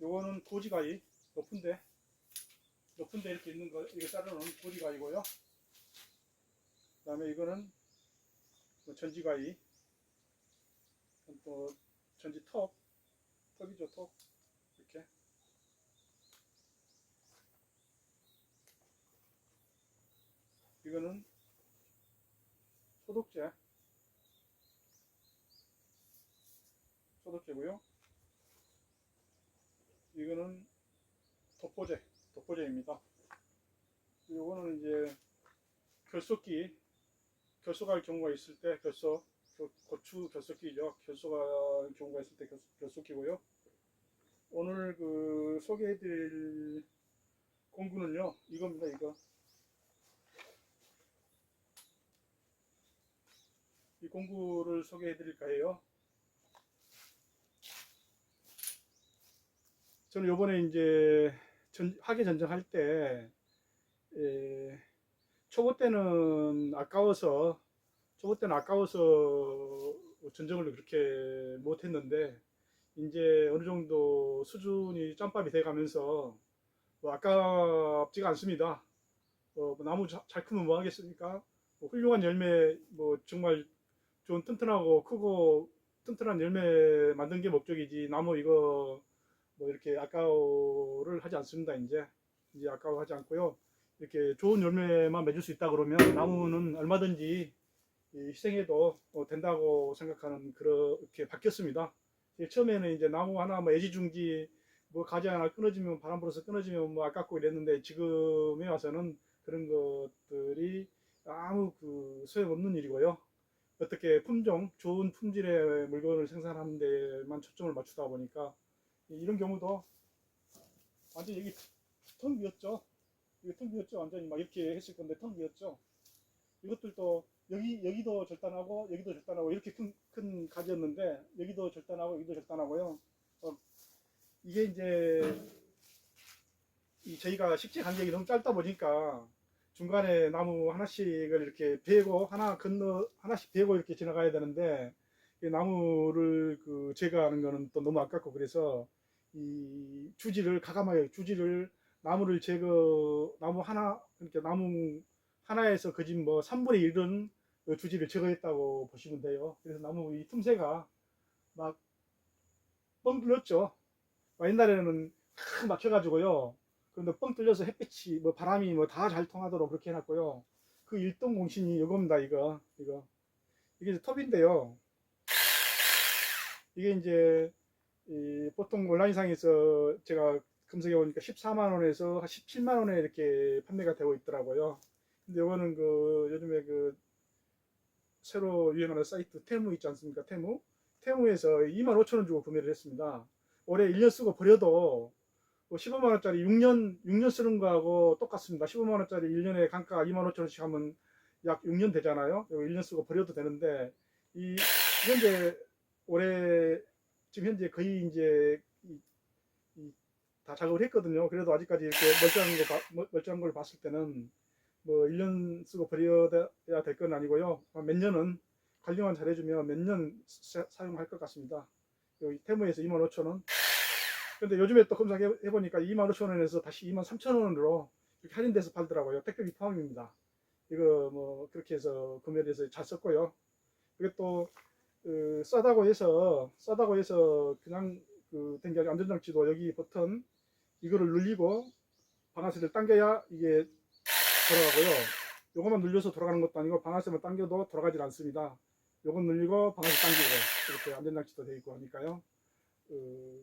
요거는 고지가위, 높은데 이렇게 있는 거, 이거 자르는 고지가위고요. 그 다음에 이거는 뭐 전지가위, 또 전지 톱이죠, 톱. 이렇게. 이거는 소독제고요. 이거는 독보제입니다. 요거는 이제 결소갈 경우가 있을 때 고추 결소기죠. 결소갈 경우가 있을 때 결소기고요. 오늘 그 소개해드릴 공구는요, 이겁니다. 이 공구를 소개해드릴까 해요. 저는 요번에 이제 화계 전쟁할 때 초보 때는 아까워서 전쟁을 그렇게 못했는데 이제 어느 정도 수준이 짬밥이 돼가면서 뭐 아깝지가 않습니다. 뭐 나무 잘 크면 뭐 하겠습니까? 뭐 훌륭한 열매, 뭐 정말 좋은 튼튼하고 크고 튼튼한 열매 만든 게 목적이지, 나무 이거 뭐 이렇게 아까워를 하지 않습니다. 이제 아까워하지 않고요. 이렇게 좋은 열매만 맺을 수 있다 그러면 나무는 얼마든지 희생해도 된다고 생각하는 그렇게 바뀌었습니다. 처음에는 이제 나무 하나 뭐 애지중지 뭐 가지 하나 끊어지면, 바람 불어서 끊어지면 뭐 아깝고 이랬는데, 지금에 와서는 그런 것들이 아무 그 소용없는 일이고요. 어떻게 좋은 품질의 물건을 생산하는 데만 초점을 맞추다 보니까 이런 경우도 완전 여기 텅 비었죠. 이거 텅 비었죠. 완전히 막 이렇게 했을 건데 텅 비었죠. 이것들도 여기도 절단하고 여기도 절단하고 이렇게 큰 가지였는데 여기도 절단하고 여기도 절단하고요. 이게 이제 저희가 식재 간격이 너무 짧다 보니까 중간에 나무 하나씩을 이렇게 베고 하나씩 베고 이렇게 지나가야 되는데, 이 나무를 제거하는 거는 또 너무 아깝고, 그래서 이 나무 하나, 그러니까 나무 하나에서 거진 뭐 3분의 1은 주지를 제거했다고 보시면 돼요. 그래서 나무 이 틈새가 막 뻥 뚫렸죠. 옛날에는 탁 막혀가지고요. 그런데 뻥 뚫려서 햇빛이 뭐 바람이 뭐 다 잘 통하도록 그렇게 해놨고요. 그 일동 공신이 이겁니다. 이게 이제 톱인데요. 이게 이제 보통 온라인상에서 제가 검색해 보니까 14만 원에서 17만 원에 이렇게 판매가 되고 있더라고요. 근데 이거는 요즘에 새로 유행하는 사이트 테무 있지 않습니까? 테무에서 2만 5천 원 주고 구매를 했습니다. 올해 1년 쓰고 버려도 15만 원짜리 6년 쓰는 거하고 똑같습니다. 15만 원짜리 1년에 단가 2만 5천 원씩 하면 약 6년 되잖아요. 1년 쓰고 버려도 되는데, 현재 올해 지금 현재 거의 이제 다 작업을 했거든요. 그래도 아직까지 이렇게 멀쩡한 걸 봤을 때는 뭐 1년 쓰고 버려야 될 건 아니고요. 몇 년은 관리만 잘해주면 몇 년 사용할 것 같습니다. 여기 테무에서 2만 5천 원. 근데 요즘에 또 검색해보니까 2만 5천 원에서 다시 2만 3천 원으로 이렇게 할인돼서 팔더라고요. 택배비 포함입니다. 이거 뭐 그렇게 해서 구매를 해서 잘 썼고요. 이게 또 싸다고 해서 그냥 된게 아니라, 안전장치도 여기 버튼 이거를 눌리고 방아쇠를 당겨야 이게 돌아가고요. 요것만 눌려서 돌아가는 것도 아니고 방아쇠만 당겨도 돌아가질 않습니다. 요건 눌리고 방아쇠 당기고 이렇게 안전장치도 되어 있고 하니까요.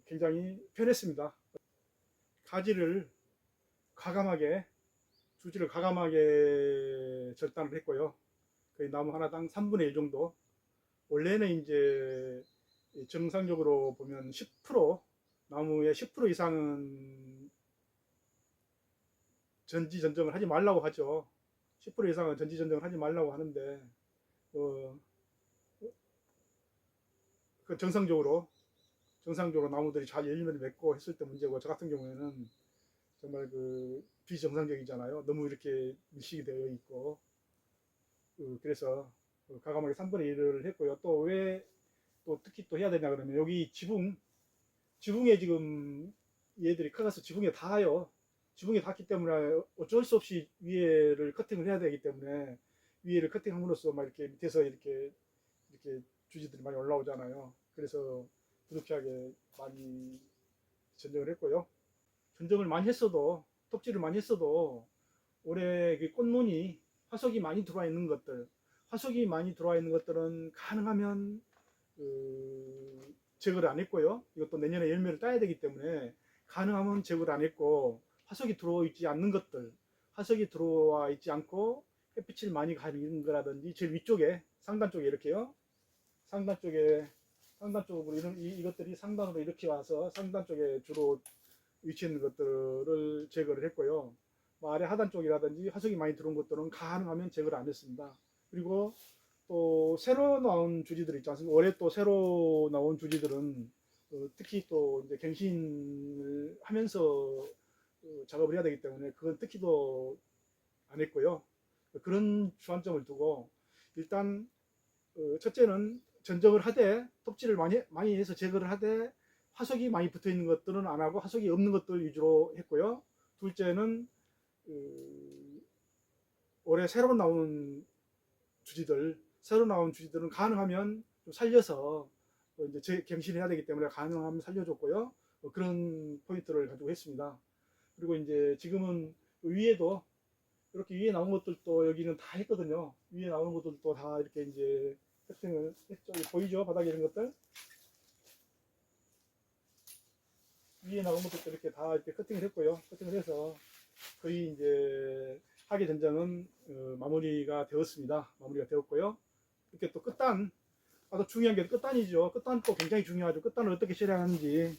굉장히 편했습니다. 가지를 과감하게 주지를 과감하게 절단을 했고요. 거의 나무 하나당 3분의 1 정도. 원래는 이제 정상적으로 보면 10% 나무의 10% 이상은 전지전정을 하지 말라고 하죠. 10% 이상은 전지전정을 하지 말라고 하는데, 정상적으로 나무들이 잘 열매를 맺고 했을 때 문제고, 저 같은 경우에는 정말 비정상적이잖아요. 너무 이렇게 밀식이 되어 있고. 그래서 과감하게 3분의 1을 했고요. 또 왜 또 특히 또 해야 되냐 그러면, 여기 지붕에 지금 얘들이 커가서 지붕에 닿아요. 지붕에 닿기 때문에 어쩔 수 없이 위에를 커팅을 해야 되기 때문에 위에를 커팅함으로써 막 이렇게 밑에서 이렇게 주지들이 많이 올라오잖아요. 그래서 부득이하게 많이 전쟁을 했고요. 전쟁을 많이 했어도, 톱질을 많이 했어도 올해 그 꽃무늬 화석이 많이 들어와 있는 것들, 화석이 많이 들어와 있는 것들은 가능하면 제거를 안 했고요. 이것도 내년에 열매를 따야 되기 때문에 가능하면 제거를 안 했고, 화석이 들어와 있지 않는 것들, 화석이 들어와 있지 않고 햇빛을 많이 가리는 거라든지 제일 위쪽에 상단 쪽에 이렇게요. 상단 쪽으로 이것들이 상단으로 이렇게 와서 상단 쪽에 주로 위치해 있는 것들을 제거를 했고요. 뭐 아래 하단 쪽이라든지 화석이 많이 들어온 것들은 가능하면 제거를 안 했습니다. 그리고 또 새로 나온 주지들 있지 않습니까? 올해 또 새로 나온 주지들은 특히 또 이제 갱신을 하면서 작업을 해야 되기 때문에 그건 특히 더 안 했고요. 그런 주안점을 두고 일단 첫째는 전적을 하되 톱질을 많이 해서 제거를 하되 화석이 많이 붙어 있는 것들은 안 하고 화석이 없는 것들 위주로 했고요. 둘째는 올해 새로 나온 주지들은 가능하면 좀 살려서 이제 갱신해야 되기 때문에 가능하면 살려줬고요. 그런 포인트를 가지고 했습니다. 그리고 이제 지금은 위에도 이렇게 위에 나온 것들도 여기는 다 했거든요. 위에 나오는 것들도 다 이렇게 이제 세팅을 했죠. 보이죠? 바닥에 이런 것들. 위에 나온 것들도 이렇게 다 이렇게 커팅을 했고요. 커팅을 해서 거의 이제 하계 전장은 마무리가 되었습니다. 마무리가 되었고요. 이렇게 또 끝단, 아주 중요한 게 끝단이죠. 끝단도 굉장히 중요하죠. 끝단을 어떻게 처리하는지.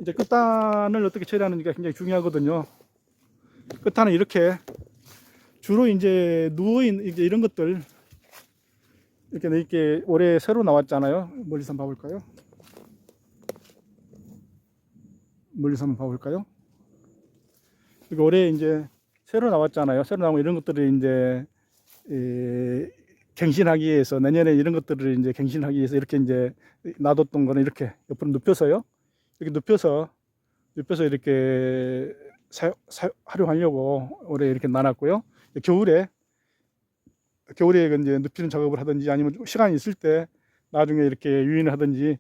이제 끝단을 어떻게 처리하는지가 굉장히 중요하거든요. 끝단은 이렇게 주로 이제 누워있는 이런 것들 이렇게 올해 새로 나왔잖아요. 멀리서 한번 봐볼까요? 멀리서 한번 봐볼까요? 그러니까 올해 이제 새로 나왔잖아요. 새로 나온 이런 것들을 이제 갱신하기 위해서 내년에 이런 것들을 이제 갱신하기 위해서 이렇게 이제 놔뒀던 거는 이렇게 옆으로 눕혀서요. 이렇게 눕혀서 이렇게 활용하려고 올해 이렇게 놔놨고요. 겨울에 이제 눕히는 작업을 하든지 아니면 시간이 있을 때 나중에 이렇게 유인을 하든지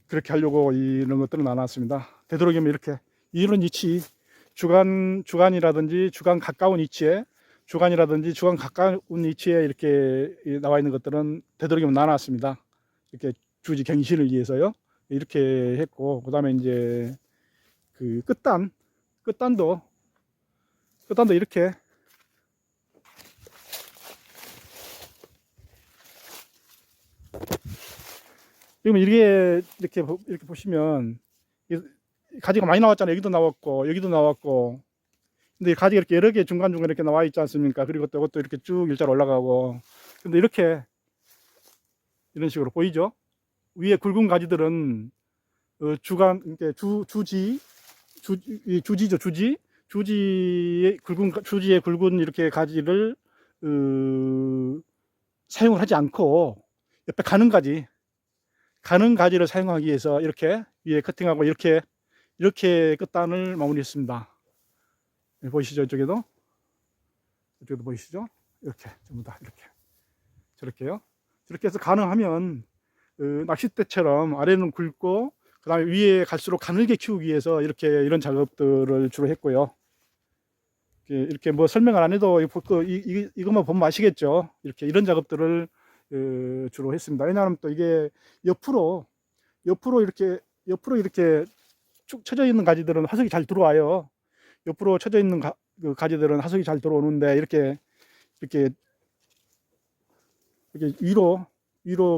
그렇게 하려고 이런 것들을 놔놨습니다. 되도록이면 이렇게 이런 위치 주간이라든지 주간 가까운 위치에 이렇게 나와 있는 것들은 되도록이면 놔놨습니다. 이렇게 주지 갱신을 위해서요. 이렇게 했고, 그 다음에 이제 그 끝단도 이렇게 지금 이렇게 보시면 가지가 많이 나왔잖아요. 여기도 나왔고. 근데 가지가 이렇게 여러 개 중간중간 이렇게 나와 있지 않습니까? 그리고 또 이것도 이렇게 쭉 일자로 올라가고. 근데 이렇게 이런 식으로 보이죠? 위에 굵은 가지들은 주지의 굵은 이렇게 가지를 사용을 하지 않고 옆에 가는 가지를 사용하기 위해서 이렇게 위에 커팅하고 이렇게 끝단을 마무리했습니다. 보이시죠? 이쪽에도 보이시죠? 이렇게 전부 다 이렇게 저렇게요. 저렇게 해서 가능하면 낚싯대처럼 아래는 굵고 그 다음에 위에 갈수록 가늘게 키우기 위해서 이런 작업들을 주로 했고요. 이렇게 뭐 설명을 안 해도 이것만 보면 아시겠죠. 이런 작업들을 주로 했습니다. 왜냐하면 또 이게 옆으로 이렇게 쭉 쳐져 있는 가지들은 화석이 잘 들어와요. 옆으로 쳐져 있는 그 가지들은 화석이 잘 들어오는데 이렇게 위로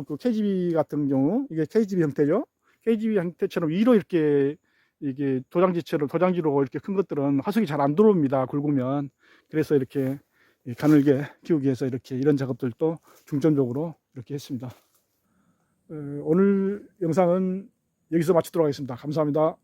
그 KGB 같은 경우 이게 KGB 형태죠. KGB 형태처럼 위로 이게 도장지로 이렇게 큰 것들은 화석이 잘 안 들어옵니다. 굵으면. 그래서 이렇게 가늘게 키우기 위해서 이런 작업들도 중점적으로 이렇게 했습니다. 오늘 영상은 여기서 마치도록 하겠습니다. 감사합니다.